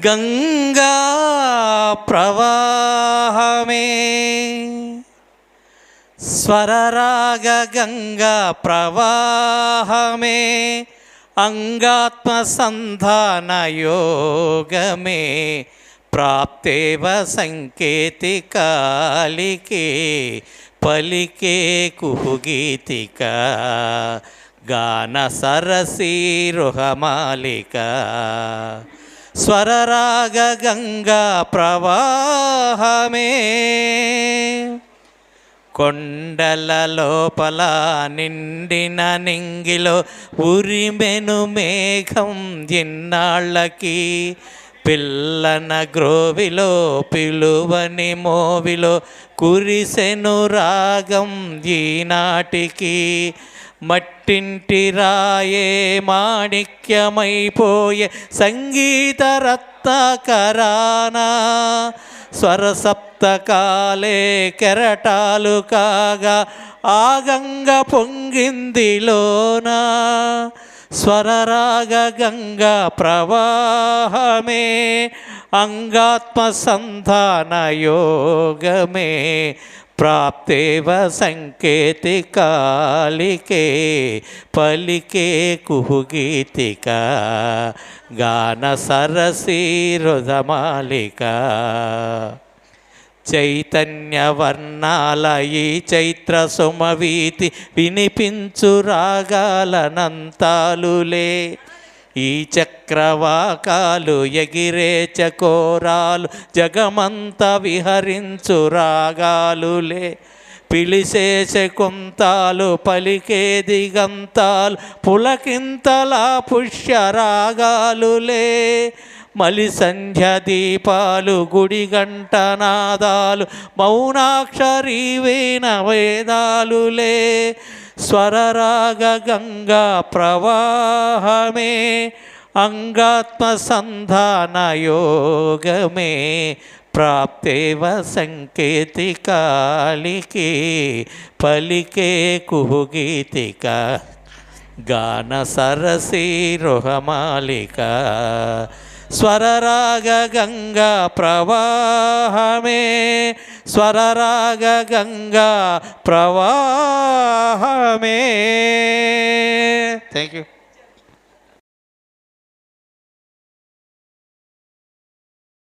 గంగా ప్రవాహమే స్వరరాగ గంగా ప్రవాహమే అంగాత్మ సంధాన యోగమే ప్రాప్తేవ సంకేతికాలికే పలికే కుహుగీతిక గాన సరసీరుహమాలిక స్వరరాగ గంగా ప్రవాహమే కొండల లోపల నిండిన నింగిలో ఉరిమెను మేఘం ఇన్నాళ్ళకి పిల్లన గ్రోవిలో పిలువని మోవిలో కురిసెను రాగం ఈనాటికి మట్టింటి రాయే మాణిక్యమైపోయే సంగీత రత్నకరానా స్వరసప్తకాలే కెరటాలు కాగా ఆగంగ పొంగిందిలోనా స్వరరాగ గంగా ప్రవాహమే అంగాత్మ సంధాన యోగమే ప్రాప్తేవ సంకేతికాలికే పలికే కుహుగీతిక గాన సరసీరుధమాలిక చైతన్యవర్ణాల ఈ చైత్ర సుమవీతి వినిపించు రాగాలనంతాలులే ఈ చక్రవాకాలు ఎగిరే చకోరాలు జగమంత విహరించు రాగాలులే పిలిసేసే కొంతాలు పలికే దిగంతాలు పులకింతలా పుష్యరాగాలులే మలి సంధ్య దీపాలు గుడి గంటనాదాలు మౌనాక్షరీ వేణ వేదాలులే స్వరరాగ గంగా ప్రవాహమే అంగాత్మ సంధాన యోగమే ప్రాప్తేవ సంకేతికాలికే పలికే కుహుగీతిక గాన సరసీరుహమాలిక స్వరరాగ గంగా ప్రవాహమే స్వరరాగ గంగా ప్రవాహమే. Thank you.